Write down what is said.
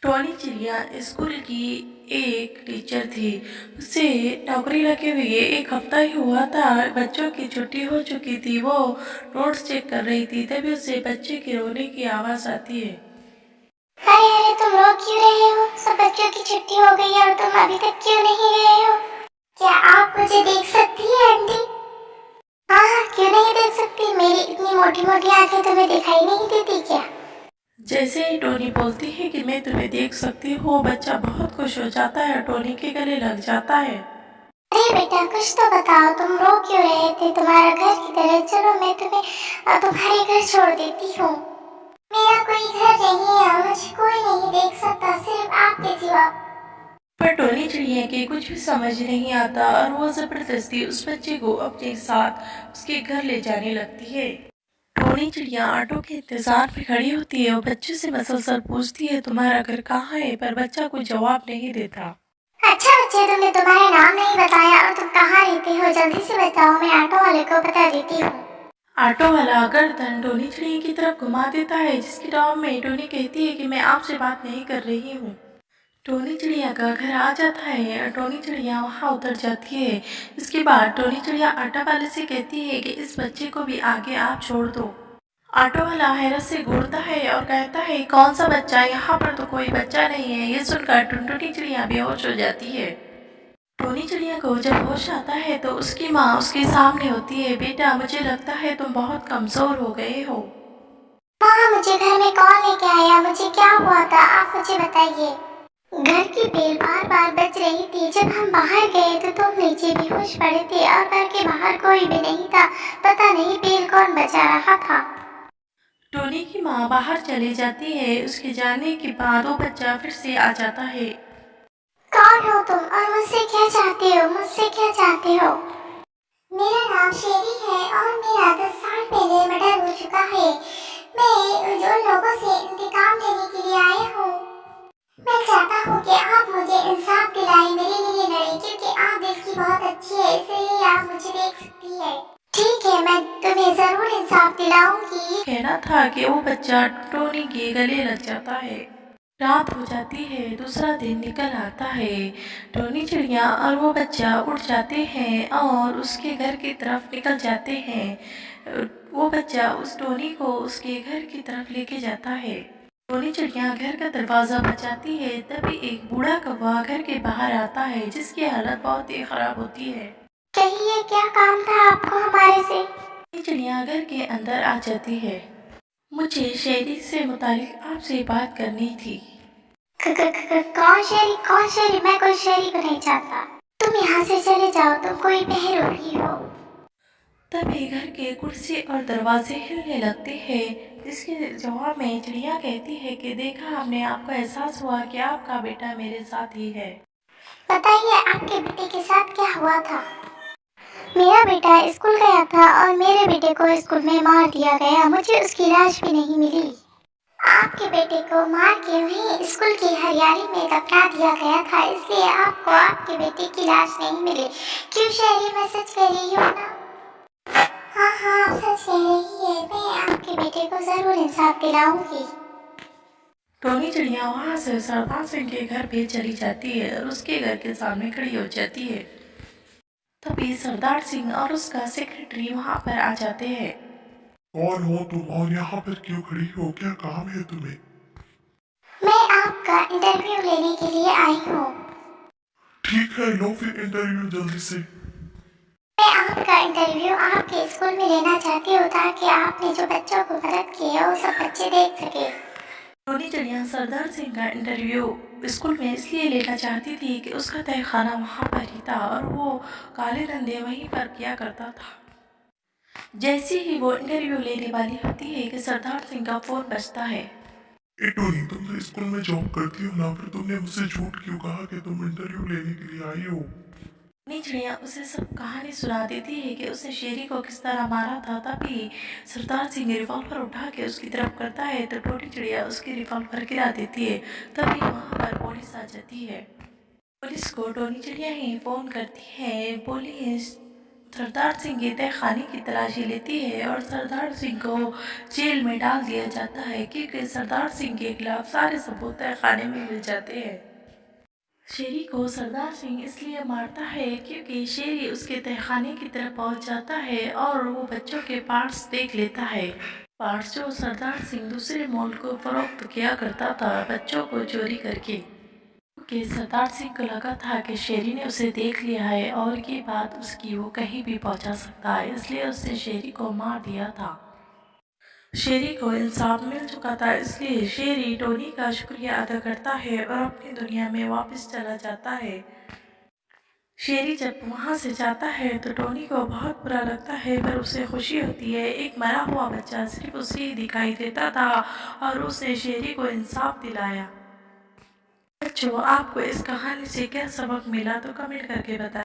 Tony चिड़िया school की एक टीचर थी। उसे नौकरी लगे हुए एक हफ्ता ही हुआ था। बच्चों की छुट्टी हो चुकी थी। वो नोट्स चेक कर रही थी, तभी उसे बच्चे के रोने की आवाज़ आती है। अरे अरे, तुम रो क्यों रहे हो? सब बच्चों की छुट्टी हो गई है और तुम अभी तक क्यों नहीं गए हो? क्या आप मुझे देख सकती हैं आंटी? हाँ हाँ, क्यों नहीं देख सकती? मेरी इतनी मोटी मोटी आंखें तुम्हें दिखाई नहीं देती क्या? जैसे ही टोनी बोलती है कि मैं तुम्हें देख सकती हूँ, वो बच्चा बहुत खुश हो जाता है, टोनी के गले लग जाता है। अरे बेटा, कुछ तो बताओ, तुम रो क्यों रहे थे? तुम्हारा घर किधर है? चलो मैं तुम्हें तुम्हारे घर छोड़ देती हूँ। मेरा कोई घर नहीं है, मुझे कोई नहीं देख सकता, सिर्फ आपके सिवा। पर टोनी चिड़िया के कुछ भी समझ नहीं आता और वो जबरदस्ती उस बच्चे को अपने साथ उसके घर ले जाने लगती है। टोनी चिड़िया ऑटो के इंतजार में खड़ी होती है और बच्चे से मसलसल पूछती है, तुम्हारा घर कहाँ है? पर बच्चा कोई जवाब नहीं देता। अच्छा बच्चे, तुमने तुम्हारा नाम नहीं बताया और तुम कहाँ रहते हो? जल्दी से बताओ, मैं ऑटो वाले को बता देती हूँ। ऑटो वाला गर्दन टोनी चिड़िया की तरफ घुमा देता है, जिसके जवाब में टोनी कहती है कि मैं आपसे बात नहीं कर रही हूँ। टोनी चिड़िया का घर आ जाता है और टोनी चिड़िया वहाँ उतर जाती है। इसके बाद टोनी चिड़िया ऑटो वाले से कहती है कि इस बच्चे को भी आगे आप छोड़ दो। ऑटो वाला हैरत से घूरता है और कहता है, कौन सा बच्चा? यहाँ पर तो कोई बच्चा नहीं है। ये सुनकर टुनटुनी चिड़िया बेहोश हो जाती है। टोनी चिड़िया को जब होश आता है तो उसकी माँ उसके सामने होती है। बेटा, मुझे लगता है तुम बहुत कमजोर हो गए हो। माँ, मुझे घर में कौन लेके आया? मुझे क्या हुआ था? आप मुझे बताइए। घर की बेल बार बार बज रही थी। जब हम बाहर गए तो तुम नीचे बेहोश पड़े थे और घर के बाहर कोई भी नहीं था। पता नहीं बेल कौन बजा रहा था। टोनी की माँ बाहर चली जाती है। उसके जाने के बाद वो बच्चा फिर से आ जाता है। कौन हो तुम और मुझसे क्या चाहते हो? मुझसे क्या चाहते हो? मेरा नाम शेरी है और मेरा 10 साल पहले मर्डर हो चुका है। मैं उन लोगों से इंतकाम लेने के लिए आया हूँ। मैं चाहता हूँ कि आप मुझे इंसाफ दिलाएं, मेरे लिए लड़ें, क्योंकि आप दिल की बहुत अच्छी है, इसलिए आप मुझे देख सकती है। ठीक है, मैं तुम्हें जरूर इंसाफ दिलाऊंगी। कहना था कि वो बच्चा टोनी के गले लग जाता है। रात हो जाती है, दूसरा दिन निकल आता है। टोनी चिड़िया और वो बच्चा उठ जाते हैं और उसके घर की तरफ निकल जाते हैं। वो बच्चा उस टोनी को उसके घर की तरफ लेके जाता है। टोनी चिड़िया घर का दरवाज़ा बजाती है, तभी एक बूढ़ा कौवा घर के बाहर आता है, जिसकी हालत बहुत ही खराब होती है। कहिए, क्या काम था आपको हमारे से? टोनी चिड़िया घर के अंदर आ जाती है। मुझे शेरी से मुतालिक आपसे बात करनी थी। कौन शेरी? कौन शेरी? मैं कोई शेरी को नहीं चाहता। तुम यहाँ से चले जाओ, तुम कोई बहरोगी हो। तभी घर के कुर्सी और दरवाजे हिलने लगते हैं, जिसके जवाब में चिड़िया कहती है कि देखा, हमने आपको एहसास हुआ कि आपका बेटा मेरे साथ ही है। बताइए, आपके बेटे के साथ क्या हुआ था? मेरा बेटा स्कूल गया था और मेरे बेटे को स्कूल में मार दिया गया। मुझे उसकी लाश भी नहीं मिली। आपके बेटे को मार के वहीं स्कूल की हरियाली में दफना दिया गया था, इसलिए आपको आपके बेटे की लाश नहीं मिली। क्यों शहरी, मैं सच कह रही हूँ ना? हाँ हाँ, आप सच कह रही है। मैं आपके बेटे को जरूर इंसाफ दिलाऊंगी। टोनी चिड़िया वहाँ से सरदार सिंह के घर पे चली जाती है और उसके घर के सामने खड़ी हो जाती है। तभी सरदार सिंह और उसका सेक्रेटरी वहाँ पर आ जाते हैं। कौन हो तुम और यहाँ पर क्यों खड़ी हो? क्या काम है तुम्हें? मैं आपका इंटरव्यू लेने के लिए आई हूँ। ठीक है, लो फिर इंटरव्यू जल्दी से। मैं आपका इंटरव्यू आपके स्कूल में लेना चाहती हूँ, ताकि आपने जो बच्चों को मदद की है वो सब बच्चे देख सके। टोनी चिड़िया सरदार सिंह का इंटरव्यू स्कूल में इसलिए लेना चाहती थी कि उसका तहखाना वहाँ पर ही था और वो काले धंधे वहीं पर किया करता था। जैसे ही वो इंटरव्यू लेने वाली होती है कि सरदार सिंह का फोन बजता है। ए टोनी, तुम तो स्कूल में जॉब करती हो ना, फिर तुमने मुझसे झूठ क्यों कहा कि तुम इंटरव्यू लेने के लिए आई हो? टोनी चिड़िया उसे सब कहानी सुना देती है कि उसने शेरी को किस तरह मारा था। तभी सरदार सिंह रिवॉल्वर उठा के उसकी तरफ करता है तो टोनी चिड़िया उसकी रिवॉल्वर गिरा देती है। तभी वहाँ पर पुलिस आ जाती है। पुलिस को टोनी चिड़िया ही फ़ोन करती है। पुलिस सरदार सिंह की तहखाने की तलाशी लेती है और सरदार सिंह को जेल में डाल दिया जाता है क्योंकि सरदार सिंह के खिलाफ सारे सबूत तहखाने में मिल जाते हैं। शेरी को सरदार सिंह इसलिए मारता है क्योंकि शेरी उसके तहखाने की तरफ पहुंच जाता है और वो बच्चों के पार्ट्स देख लेता है। पार्ट्स जो सरदार सिंह दूसरे मुल्क को फरोख्त किया करता था बच्चों को चोरी करके। कि सरदार सिंह को लगा था कि शेरी ने उसे देख लिया है और ये बात उसकी वो कहीं भी पहुंचा सकता है, इसलिए उसने शेरी को मार दिया था। शेरी को इंसाफ मिल चुका था, इसलिए शेरी टोनी का शुक्रिया अदा करता है और अपनी दुनिया में वापस चला जाता है। शेरी जब वहाँ से जाता है तो टोनी को बहुत बुरा लगता है, पर उसे खुशी होती है। एक मरा हुआ बच्चा सिर्फ उसे ही दिखाई देता था और उसने शेरी को इंसाफ दिलाया। बच्चों, आपको इस कहानी से क्या सबक मिला तो कमेंट करके बताएं।